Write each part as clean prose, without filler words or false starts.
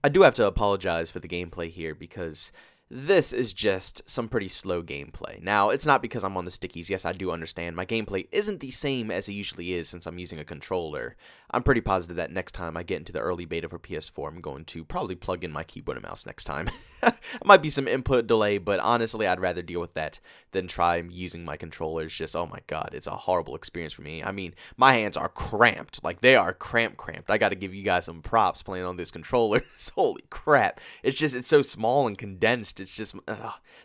I do have to apologize for the gameplay here because this is just some pretty slow gameplay. Now, it's not because I'm on the stickies. Yes, I do understand. My gameplay isn't the same as it usually is since I'm using a controller. I'm pretty positive that next time I get into the early beta for PS4, I'm going to probably plug in my keyboard and mouse next time. It might be some input delay, but honestly, I'd rather deal with that than try using my controller. It's just, oh my god, it's a horrible experience for me. I mean, my hands are cramped. Like, they are cramped. I gotta give you guys some props playing on this controller. Holy crap. It's so small and condensed. It's just,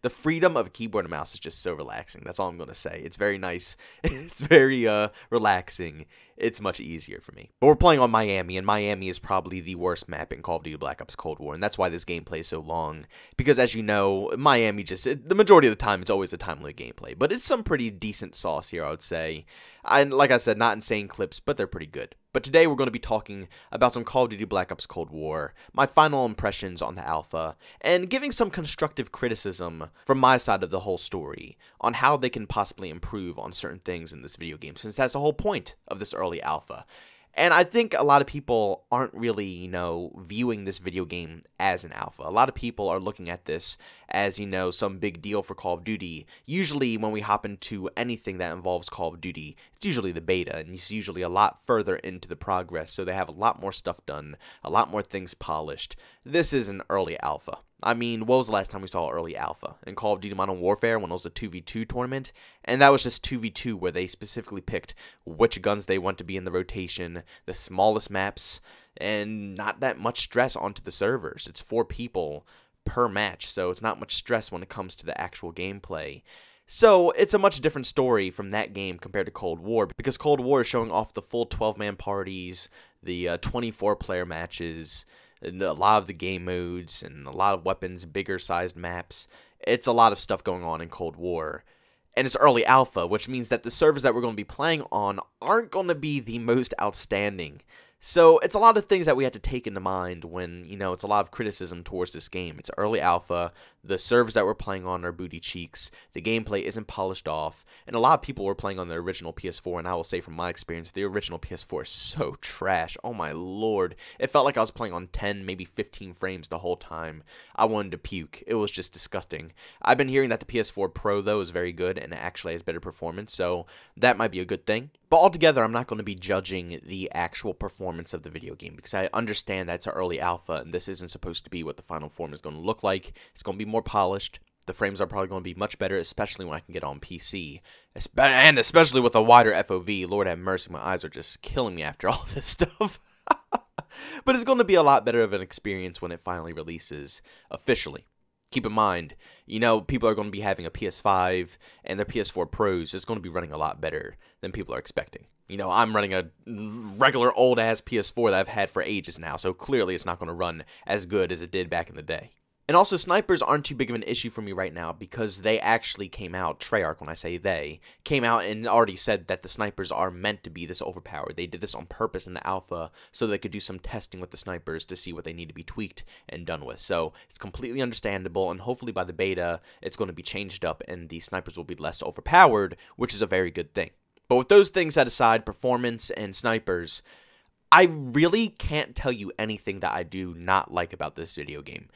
the freedom of a keyboard and mouse is just so relaxing. That's all I'm gonna say. It's very nice. It's very, relaxing. It's much easier for me. But we're playing on Miami, and Miami is probably the worst map in Call of Duty Black Ops Cold War, and that's why this gameplay is so long. Because as you know, Miami the majority of the time, it's always a time-limit gameplay. But it's some pretty decent sauce here, I would say. And like I said, not insane clips, but they're pretty good. But today we're going to be talking about some Call of Duty Black Ops Cold War, my final impressions on the alpha, and giving some constructive criticism from my side of the whole story on how they can possibly improve on certain things in this video game, since that's the whole point of this early alpha. And I think a lot of people aren't really, viewing this video game as an alpha. A lot of people are looking at this as, some big deal for Call of Duty. Usually when we hop into anything that involves Call of Duty, it's usually the beta, and it's usually a lot further into the progress, so they have a lot more stuff done, a lot more things polished. This is an early alpha. I mean, when was the last time we saw early alpha? In Call of Duty Modern Warfare, when it was a 2v2 tournament, and that was just 2v2 where they specifically picked which guns they want to be in the rotation, the smallest maps, and not that much stress onto the servers. It's 4 people per match, so it's not much stress when it comes to the actual gameplay. So, it's a much different story from that game compared to Cold War, because Cold War is showing off the full 12-man parties, the 24-player matches, and a lot of the game modes, and a lot of weapons, bigger sized maps. It's a lot of stuff going on in Cold War. And it's early alpha, which means that the servers that we're going to be playing on aren't going to be the most outstanding. So it's a lot of things that we have to take into mind when, it's a lot of criticism towards this game. It's early alpha, the servers that we're playing on are booty cheeks, the gameplay isn't polished off, and a lot of people were playing on the original PS4, and I will say from my experience, the original PS4 is so trash. Oh my lord. It felt like I was playing on 10, maybe 15 frames the whole time. I wanted to puke. It was just disgusting. I've been hearing that the PS4 Pro, though, is very good, and it actually has better performance, so that might be a good thing. But altogether, I'm not going to be judging the actual performance of the video game, because I understand that's an early alpha, and this isn't supposed to be what the final form is going to look like. It's going to be more polished. The frames are probably going to be much better, especially when I can get on PC. And especially with a wider FOV. Lord have mercy, my eyes are just killing me after all this stuff. But it's going to be a lot better of an experience when it finally releases officially. Keep in mind, people are going to be having a PS5 and their PS4 Pros. It's going to be running a lot better than people are expecting. I'm running a regular old-ass PS4 that I've had for ages now, so clearly it's not going to run as good as it did back in the day. And also, snipers aren't too big of an issue for me right now because they actually came out, Treyarch, when I say they, came out and already said that the snipers are meant to be this overpowered. They did this on purpose in the alpha so they could do some testing with the snipers to see what they need to be tweaked and done with. So, it's completely understandable, and hopefully by the beta, it's going to be changed up and the snipers will be less overpowered, which is a very good thing. But with those things set aside, performance and snipers, I really can't tell you anything that I do not like about this video game.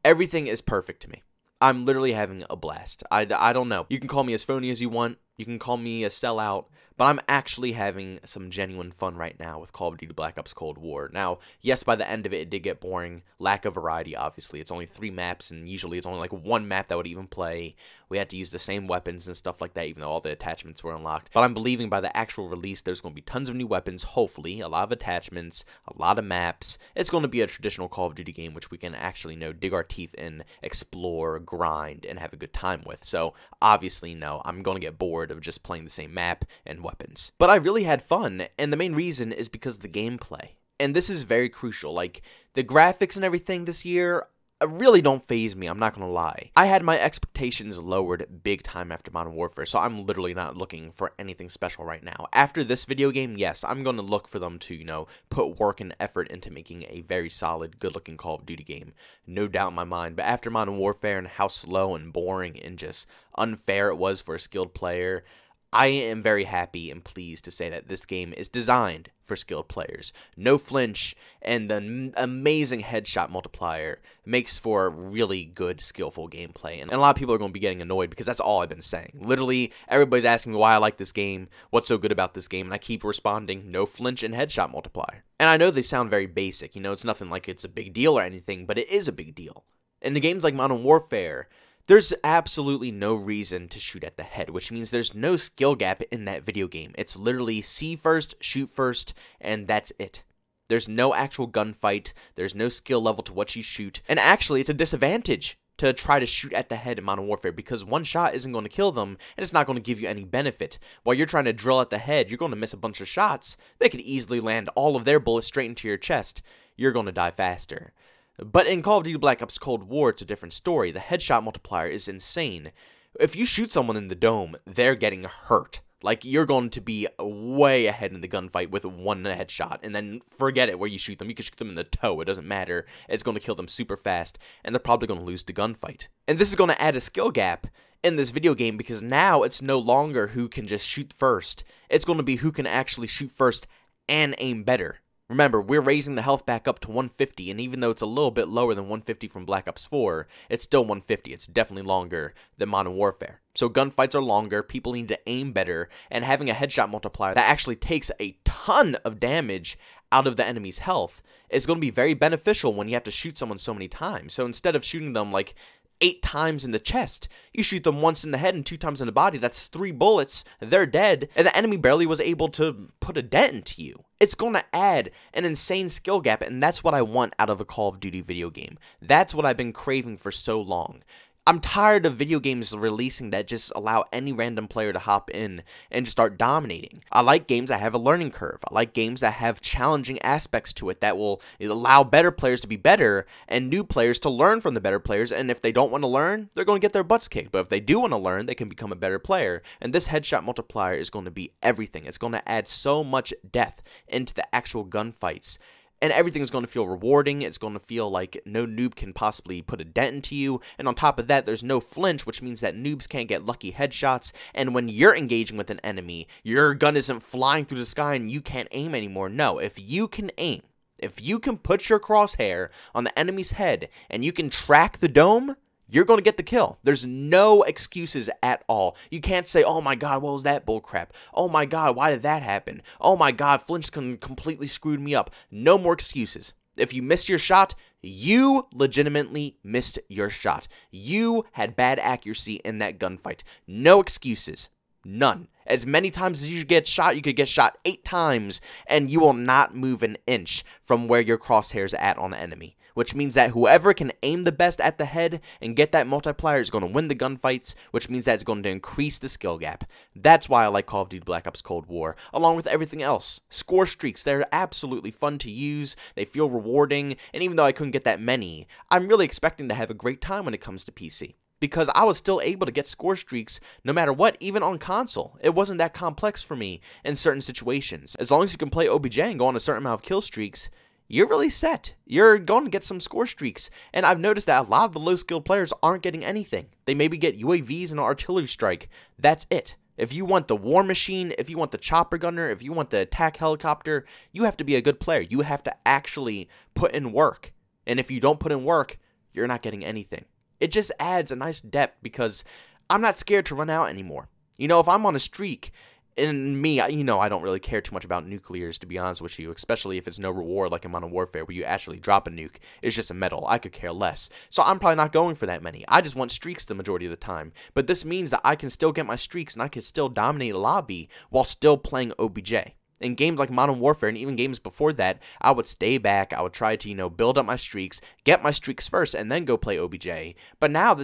Everything is perfect to me. I'm literally having a blast. I don't know. You can call me as phony as you want. You can call me a sellout. But I'm actually having some genuine fun right now with Call of Duty Black Ops Cold War. Now, yes, by the end of it, it did get boring. Lack of variety, obviously. It's only 3 maps, and usually it's only like 1 map that would even play. We had to use the same weapons and stuff like that, even though all the attachments were unlocked. But I'm believing by the actual release, there's going to be tons of new weapons, hopefully. A lot of attachments, a lot of maps. It's going to be a traditional Call of Duty game, which we can actually, dig our teeth in, explore, grind, and have a good time with. So, obviously, no, I'm going to get bored of just playing the same map and weapons. But I really had fun, and the main reason is because of the gameplay. And this is very crucial. Like, the graphics and everything this year really don't faze me, I'm not gonna lie. I had my expectations lowered big time after Modern Warfare, so I'm literally not looking for anything special right now. After this video game, yes, I'm gonna look for them to, put work and effort into making a very solid, good-looking Call of Duty game. No doubt in my mind. But after Modern Warfare and how slow and boring and just unfair it was for a skilled player, I am very happy and pleased to say that this game is designed for skilled players. No flinch, and the amazing headshot multiplier makes for really good, skillful gameplay. And a lot of people are going to be getting annoyed because that's all I've been saying. Literally, everybody's asking me why I like this game, what's so good about this game, and I keep responding, no flinch and headshot multiplier. And I know they sound very basic, it's nothing like it's a big deal or anything, but it is a big deal. In the games like Modern Warfare, there's absolutely no reason to shoot at the head, which means there's no skill gap in that video game. It's literally see first, shoot first, and that's it. There's no actual gunfight, there's no skill level to what you shoot, and actually it's a disadvantage to try to shoot at the head in Modern Warfare because one shot isn't going to kill them, and it's not going to give you any benefit. While you're trying to drill at the head, you're going to miss a bunch of shots. They could easily land all of their bullets straight into your chest. You're going to die faster. But in Call of Duty Black Ops Cold War, it's a different story. The headshot multiplier is insane. If you shoot someone in the dome, they're getting hurt. Like, you're going to be way ahead in the gunfight with one headshot, and then forget it where you shoot them. You can shoot them in the toe. It doesn't matter. It's going to kill them super fast, and they're probably going to lose the gunfight. And this is going to add a skill gap in this video game because now it's no longer who can just shoot first. It's going to be who can actually shoot first and aim better. Remember, we're raising the health back up to 150, and even though it's a little bit lower than 150 from Black Ops 4, it's still 150. It's definitely longer than Modern Warfare. So gunfights are longer, people need to aim better, and having a headshot multiplier that actually takes a ton of damage out of the enemy's health is going to be very beneficial when you have to shoot someone so many times. So instead of shooting them like 8 times in the chest, you shoot them once in the head and 2 times in the body. That's 3 bullets, they're dead, and the enemy barely was able to put a dent into you. It's going to add an insane skill gap, and that's what I want out of a Call of Duty video game. That's what I've been craving for so long. I'm tired of video games releasing that just allow any random player to hop in and just start dominating. I like games that have a learning curve. I like games that have challenging aspects to it that will allow better players to be better and new players to learn from the better players. And if they don't want to learn, they're going to get their butts kicked. But if they do want to learn, they can become a better player. And this headshot multiplier is going to be everything. It's going to add so much depth into the actual gunfights. And everything's going to feel rewarding. It's going to feel like no noob can possibly put a dent into you. And on top of that, there's no flinch, which means that noobs can't get lucky headshots. And when you're engaging with an enemy, your gun isn't flying through the sky and you can't aim anymore. No, if you can aim, if you can put your crosshair on the enemy's head and you can track the dome, you're going to get the kill. There's no excuses at all. You can't say, oh my god, what was that bullcrap? Oh my god, why did that happen? Oh my god, flinch completely screwed me up. No more excuses. If you missed your shot, you legitimately missed your shot. You had bad accuracy in that gunfight. No excuses. None. As many times as you get shot, you could get shot 8 times, and you will not move an inch from where your crosshairs are at on the enemy. Which means that whoever can aim the best at the head and get that multiplier is going to win the gunfights, which means that it's going to increase the skill gap. That's why I like Call of Duty Black Ops Cold War, along with everything else. Score streaks, they're absolutely fun to use, they feel rewarding, and even though I couldn't get that many, I'm really expecting to have a great time when it comes to PC. Because I was still able to get score streaks no matter what, even on console. It wasn't that complex for me in certain situations. As long as you can play OBJ and go on a certain amount of kill streaks, you're really set. You're going to get some score streaks. And I've noticed that a lot of the low-skilled players aren't getting anything. They maybe get UAVs and an artillery strike. That's it. If you want the war machine, if you want the chopper gunner, if you want the attack helicopter, you have to be a good player. You have to actually put in work. And if you don't put in work, you're not getting anything. It just adds a nice depth because I'm not scared to run out anymore. If I'm on a streak, and me, I don't really care too much about nuclears, to be honest with you, especially if it's no reward like in Modern Warfare where you actually drop a nuke. It's just a medal. I could care less. So I'm probably not going for that many. I just want streaks the majority of the time. But this means that I can still get my streaks and I can still dominate a lobby while still playing OBJ. In games like Modern Warfare and even games before that, I would stay back, I would try to, build up my streaks, get my streaks first, and then go play OBJ. But now,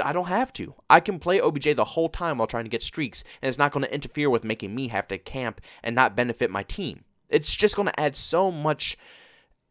I don't have to. I can play OBJ the whole time while trying to get streaks, and it's not going to interfere with making me have to camp and not benefit my team. It's just going to add so much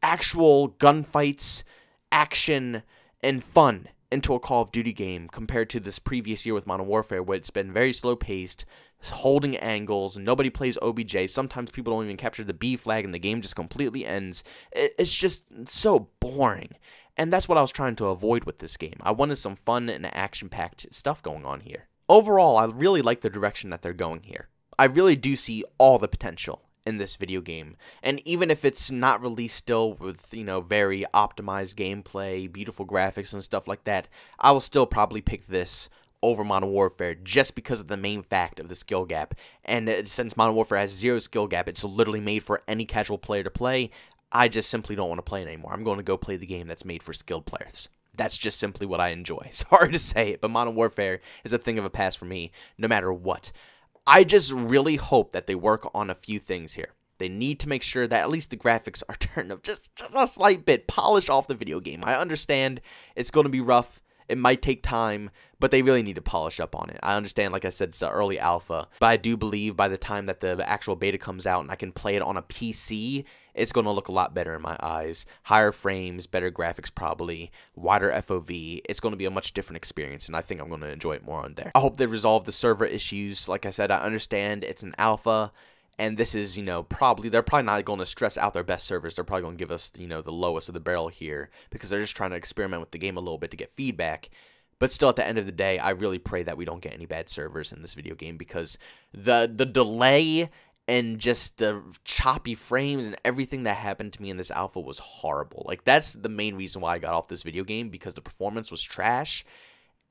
actual gunfights, action, and fun into a Call of Duty game compared to this previous year with Modern Warfare where it's been very slow paced, holding angles, nobody plays OBJ, sometimes people don't even capture the B flag and the game just completely ends. It's just so boring. And that's what I was trying to avoid with this game. I wanted some fun and action-packed stuff going on here. Overall, I really like the direction that they're going here. I really do see all the potential in this video game, and even if it's not released still with, very optimized gameplay, beautiful graphics and stuff like that, I will still probably pick this over Modern Warfare just because of the main fact of the skill gap. And since Modern Warfare has 0 skill gap, it's literally made for any casual player to play. I just simply don't want to play it anymore. I'm going to go play the game that's made for skilled players. That's just simply what I enjoy. Sorry to say it, but Modern Warfare is a thing of a past for me, no matter what. I just really hope that they work on a few things here. They need to make sure that at least the graphics are turned up just a slight bit, polish off the video game. I understand it's going to be rough. It might take time, but they really need to polish up on it. I understand, like I said, it's an early alpha, but I do believe by the time that the actual beta comes out and I can play it on a PC, it's going to look a lot better in my eyes. Higher frames, better graphics probably, wider FOV. It's going to be a much different experience, and I think I'm going to enjoy it more on there. I hope they resolve the server issues. Like I said, I understand it's an alpha, and this is, they're probably not going to stress out their best servers. They're probably going to give us, the lowest of the barrel here because they're just trying to experiment with the game a little bit to get feedback. But still, at the end of the day, I really pray that we don't get any bad servers in this video game because the delay and just the choppy frames and everything that happened to me in this alpha was horrible. Like, that's the main reason why I got off this video game, because the performance was trash.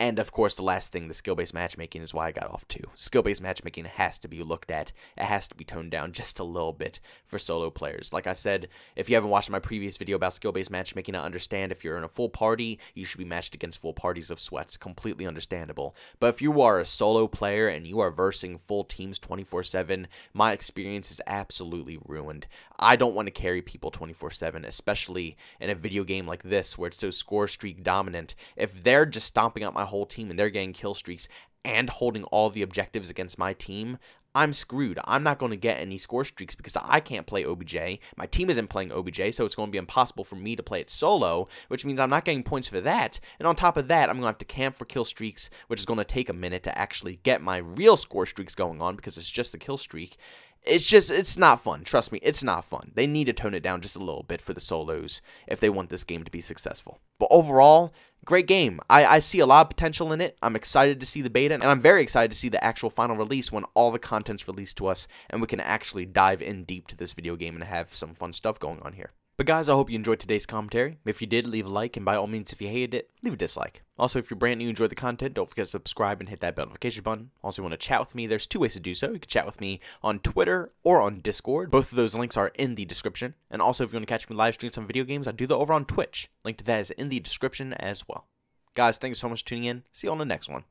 And, of course, the last thing, the skill-based matchmaking, is why I got off too. Skill-based matchmaking has to be looked at. It has to be toned down just a little bit for solo players. Like I said, if you haven't watched my previous video about skill-based matchmaking, I understand if you're in a full party, you should be matched against full parties of sweats. Completely understandable. But if you are a solo player and you are versing full teams 24/7, my experience is absolutely ruined. I don't want to carry people 24/7, especially in a video game like this where it's so score streak dominant. If they're just stomping out my whole team and they're getting kill streaks and holding all the objectives against my team, I'm screwed. I'm not going to get any score streaks because I can't play OBJ. My team isn't playing OBJ, so it's going to be impossible for me to play it solo, which means I'm not getting points for that. And on top of that, I'm going to have to camp for kill streaks, which is going to take a minute to actually get my real score streaks going on because it's just a kill streak. It's not fun. Trust me, it's not fun. They need to tone it down just a little bit for the solos if they want this game to be successful. But overall, great game. I see a lot of potential in it. I'm excited to see the beta, and I'm very excited to see the actual final release when all the content's released to us and we can actually dive in deep to this video game and have some fun stuff going on here. But guys, I hope you enjoyed today's commentary. If you did, leave a like, and by all means, if you hated it, leave a dislike. Also, if you're brand new and enjoyed the content, don't forget to subscribe and hit that bell notification button. Also, if you want to chat with me, there's 2 ways to do so. You can chat with me on Twitter or on Discord. Both of those links are in the description. And also, if you want to catch me live stream some video games, I do that over on Twitch. Link to that is in the description as well. Guys, thanks so much for tuning in. See you on the next one.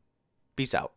Peace out.